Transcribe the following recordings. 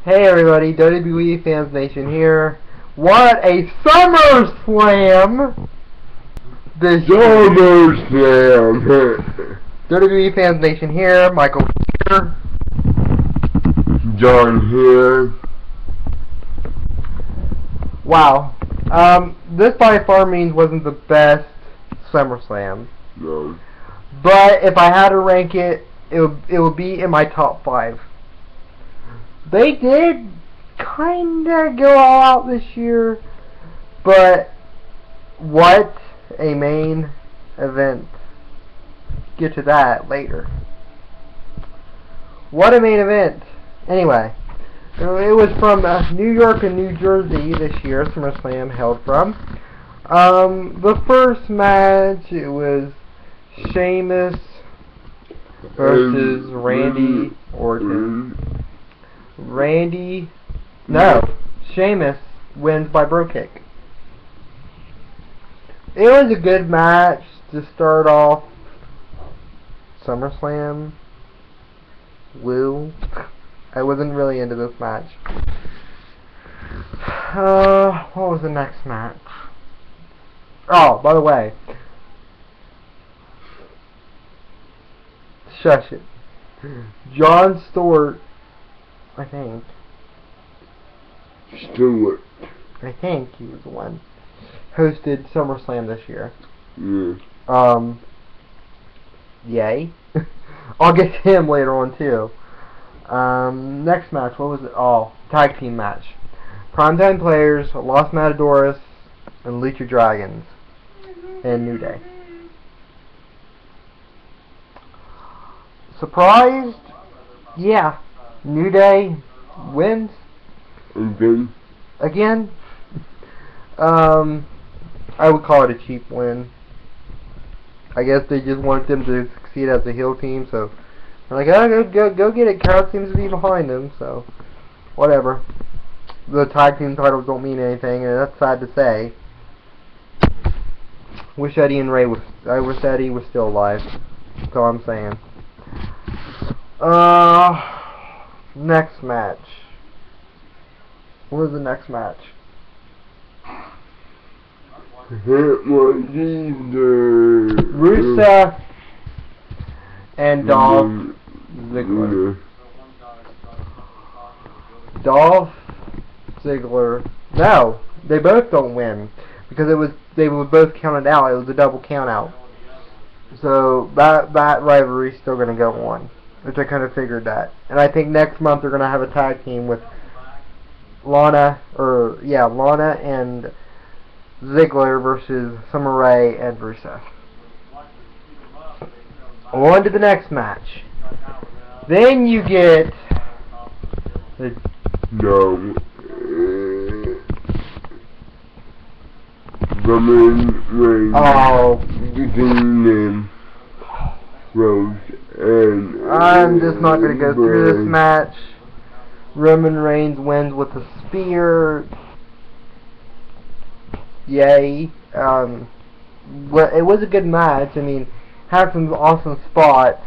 Hey everybody, WWE Fans Nation here. What a Summerslam! This Summerslam! WWE Fans Nation here, Michael here. John here. Wow. This by far means wasn't the best SummerSlam. No. But if I had to rank it, it would be in my top 5. They did kinda go all out this year, but what a main event. Get to that later. What a main event. Anyway, it was from New York and New Jersey this year, SummerSlam held from. The first match, it was Sheamus versus Randy Orton. Sheamus wins by bro kick. It was a good match to start off SummerSlam. Woo. I wasn't really into this match. What was the next match? Oh, by the way. Shush it. Jon Stewart, I think he was the one hosted SummerSlam this year. Yeah. Yay. I'll get to him later on too. Next match, what was it? Oh, tag team match. Primetime Players, Los Matadores, and Lucha Dragons, and New Day. Surprised? Yeah. New Day wins. Again? I would call it a cheap win. I guess they just want them to succeed as a heel team, so they're like, oh, go get it. Crowd seems to be behind them, so whatever. The tag team titles don't mean anything, and that's sad to say. I wish Eddie was still alive. That's all I'm saying. Next match. What was the next match? Rusev and Dolph Ziggler. Dolph Ziggler. No, they both don't win because they were both counted out. It was a double count out. So that rivalry is still going to go on, which I kind of figured that. And I think next month they're going to have a tag team with Lana and Ziggler versus Summer Rae and Rusev. On to the next match. Then you get the Roman Reigns. I'm just not going to go through this match. Roman Reigns wins with a spear. Yay. Well, it was a good match. I mean, had some awesome spots.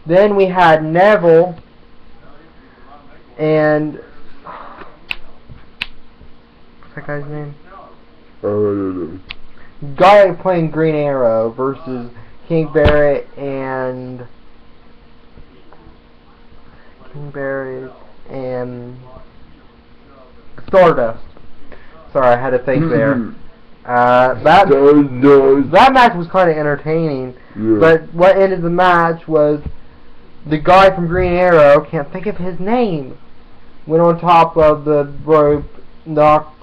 Then we had Neville and what's that guy's name? Guy playing Green Arrow versus King Barrett and Stardust. Sorry, I had to think there. That match was kind of entertaining, but what ended the match was the guy from Green Arrow, can't think of his name, went on top of the rope, knocked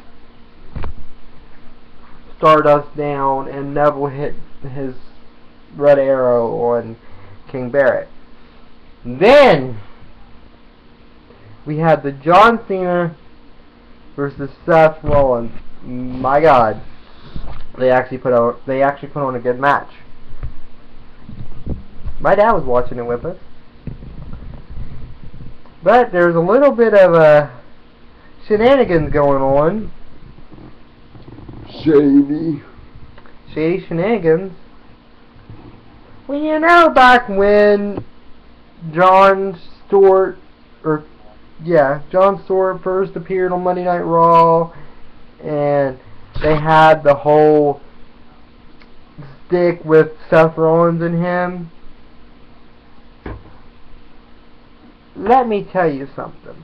Stardust down, and Neville hit his red arrow on King Barrett. Then we had the John Cena versus Seth Rollins. My God, they actually put on a good match. My dad was watching it with us, but there's a little bit of shenanigans going on. Shady shenanigans. Well, you know, back when Jon Stewart, or Yeah, Jon Stewart first appeared on Monday Night Raw, and they had the whole stick with Seth Rollins and him. Let me tell you something.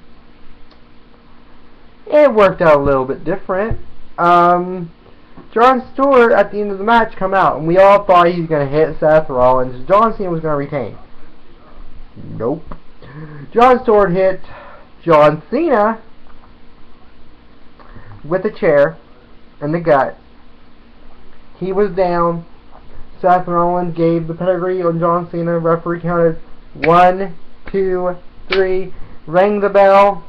It worked out a little bit different. Jon Stewart, at the end of the match, come out, and we all thought he was going to hit Seth Rollins. John Cena was going to retain. Nope. Jon Stewart hit John Cena with a chair in the gut. He was down. Seth Rollins gave the pedigree on John Cena. Referee counted 1, 2, 3. Rang the bell.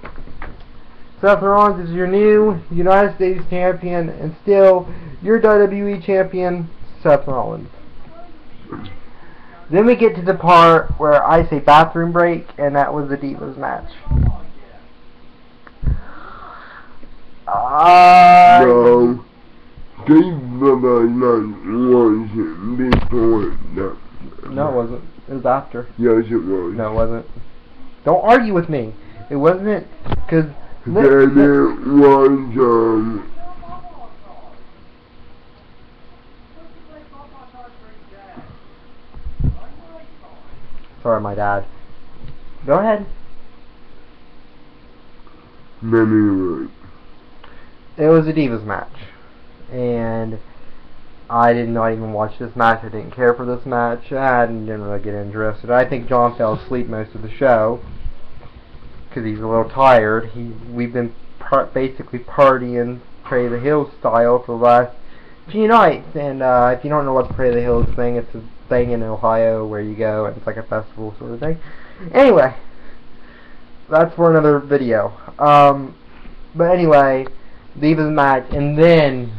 Seth Rollins is your new United States champion, and still your WWE champion, Seth Rollins. Then we get to the part where I say bathroom break, and that was the Divas match. No, Divas wasn't before that. No, it wasn't. It was after. Yes, it was. No, it wasn't. Don't argue with me. It wasn't, because... Then it was, Sorry, my dad. Go ahead. Anyway. It was a Divas match. And I did not even watch this match. I didn't care for this match. I didn't really get interested. I think John fell asleep most of the show, because he's a little tired. We've been basically partying Pray the Hills style for the last few nights. And if you don't know what the Pray the Hills thing, it's a thing in Ohio where you go and it's like a festival sort of thing. Anyway, that's for another video. But anyway, Divas match, and then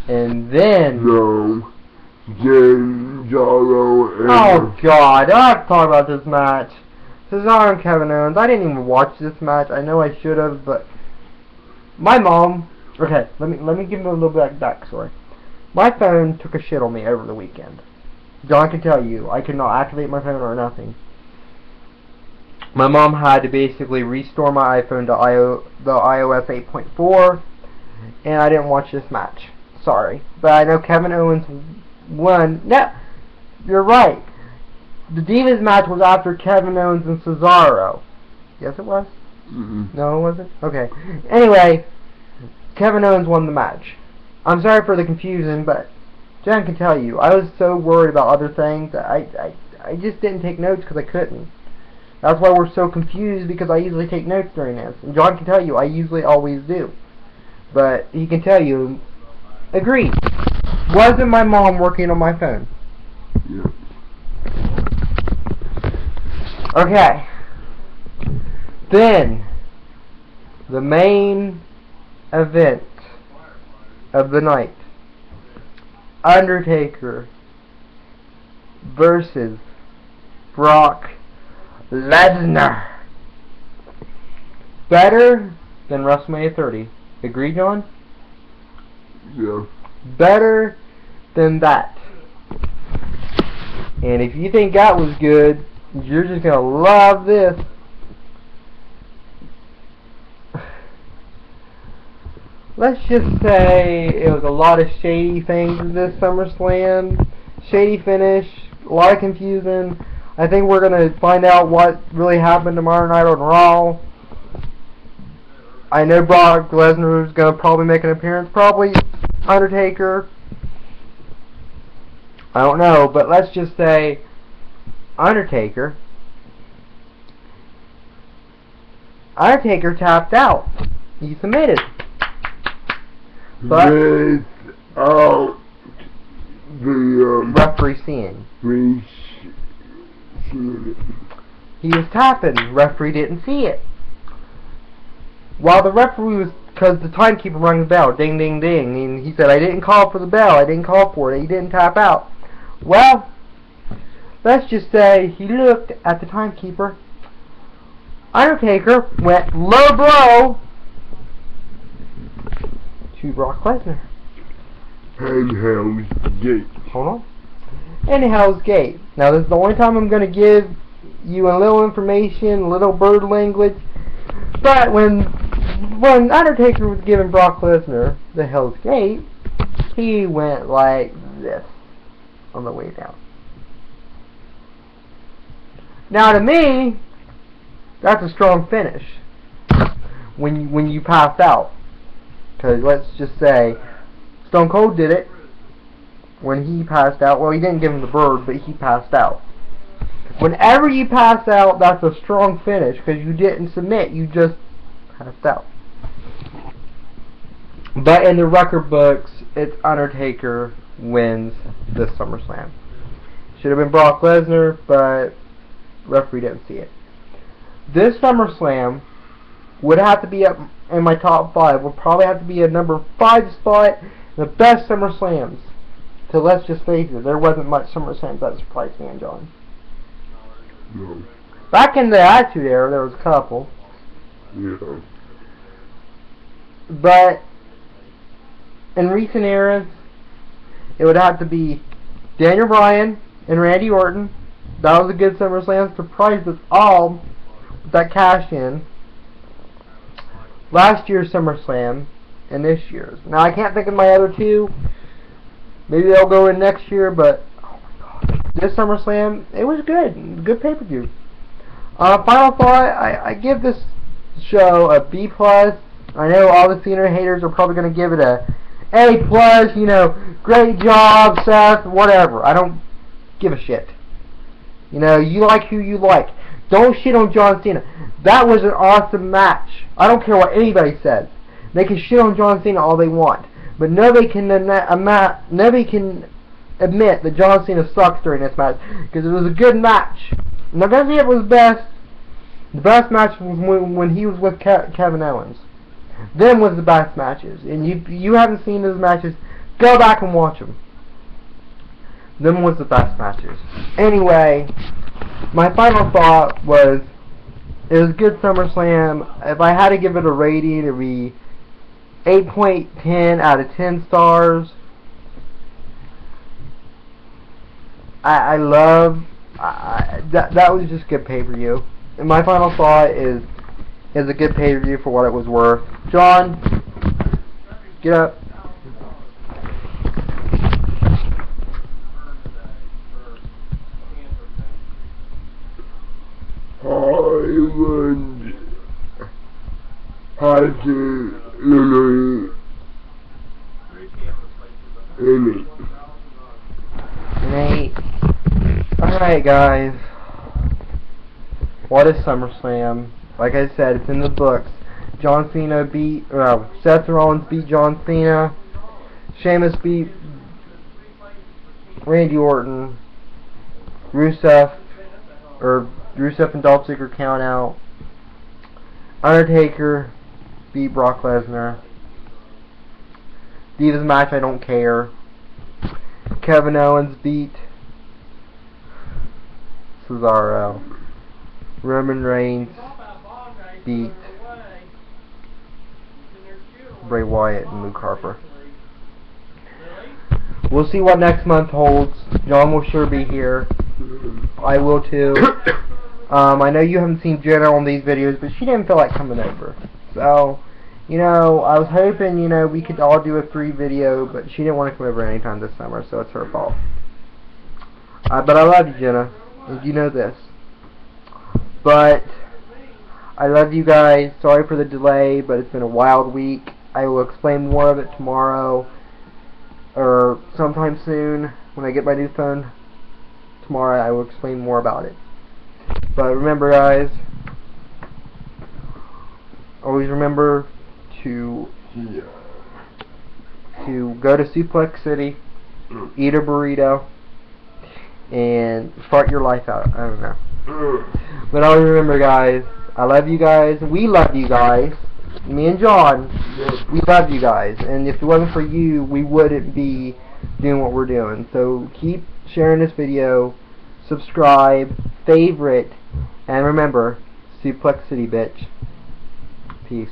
No. Cesaro and... Oh God, I have to talk about this match. Cesaro and Kevin Owens. I didn't even watch this match. I know I should have, but my mom. Okay, let me give you a little bit of backstory. My phone took a shit on me over the weekend. John can tell you, I could not activate my phone or nothing. My mom had to basically restore my iPhone to the iOS 8.4, and I didn't watch this match. Sorry, but I know Kevin Owens won. No, you're right. The Divas match was after Kevin Owens and Cesaro. Yes, it was? Mm-mm. No, it wasn't? Okay. Anyway, Kevin Owens won the match. I'm sorry for the confusion, but Jen can tell you, I was so worried about other things that I just didn't take notes because I couldn't. That's why we're so confused, because I usually take notes during this. And John can tell you, I usually always do. But he can tell you, agreed. Wasn't my mom working on my phone? Yeah. Okay. Then, the main event of the night. Undertaker versus Brock Lesnar. Better than WrestleMania 30. Agree, John? Yeah. Better than that. And if you think that was good, you're just going to love this. Let's just say it was a lot of shady things in this SummerSlam. Shady finish, a lot of confusion. I think we're going to find out what really happened tomorrow night on Raw. I know Brock Lesnar is going to probably make an appearance. Probably Undertaker. I don't know, but let's just say Undertaker tapped out. He submitted. But without the referee seeing. He was tapping. Referee didn't see it. While the referee was, because the timekeeper rang the bell, ding, ding, ding, and he said, I didn't call for the bell, I didn't call for it, he didn't tap out. Well, let's just say he looked at the timekeeper. Undertaker went low blow to Brock Lesnar. And Hell's Gate. Hold on. And Hell's Gate. Now, this is the only time I'm going to give you a little information, a little bird language. But when Undertaker was giving Brock Lesnar the Hell's Gate, he went like this on the way down. Now to me, that's a strong finish when you pass out. Because let's just say Stone Cold did it when he passed out. Well, he didn't give him the bird, but he passed out. Whenever you pass out, that's a strong finish because you didn't submit, you just passed out. But in the record books, it's Undertaker wins this SummerSlam. Should have been Brock Lesnar, but referee didn't see it. This SummerSlam would have to be up in my top 5. Would probably have to be a number 5 spot in the best SummerSlams. So let's just face it, there wasn't much SummerSlams that surprised me and John. No. Back in the Attitude Era, there was a couple. Yeah. But in recent eras, it would have to be Daniel Bryan and Randy Orton. That was a good SummerSlam. Surprised us all with that cash in. Last year's SummerSlam and this year's. Now I can't think of my other two. Maybe they'll go in next year, but oh my god, this SummerSlam, it was good. Good pay-per-view. Final thought, I give this show a B+. I know all the Cena haters are probably going to give it a A+, you know, great job, Seth, whatever. I don't give a shit. You know, you like who you like. Don't shit on John Cena. That was an awesome match. I don't care what anybody says. They can shit on John Cena all they want. But nobody can admit that John Cena sucks during this match. Because it was a good match. I'm not going to say it was best. The best match was when he was with Kevin Owens. Them was the best matches. And you haven't seen those matches, go back and watch them. Them was the best matches. Anyway, my final thought was, it was a good SummerSlam. If I had to give it a rating, it would be 8.10 out of 10 stars. That was just good pay-per-view. And my final thought is a good pay-per-view for what it was worth. John, get up. I would have to literally in it. Alright guys, what is SummerSlam? Like I said, it's in the books. John Cena beat, Seth Rollins beat John Cena. Sheamus beat Randy Orton. Rusev and Dolph Ziggler count out. Undertaker beat Brock Lesnar. Divas match, I don't care. Kevin Owens beat Cesaro. Roman Reigns beat Bray Wyatt and Luke Harper. We'll see what next month holds. John will sure be here. I will too. I know you haven't seen Jenna on these videos, but she didn't feel like coming over. So, you know, I was hoping, you know, we could all do a free video, but she didn't want to come over anytime this summer, so it's her fault. But I love you, Jenna, and you know this. But I love you guys. Sorry for the delay, but it's been a wild week. I will explain more of it tomorrow, or sometime soon when I get my new phone. Tomorrow I will explain more about it. But remember, guys, always remember to go to Suplex City, eat a burrito, and fart your life out. I don't know. But always remember, guys, I love you guys. We love you guys. Me and John, we love you guys. And if it wasn't for you, we wouldn't be doing what we're doing. So keep sharing this video, subscribe, favorite, and remember, Suplex City, bitch. Peace.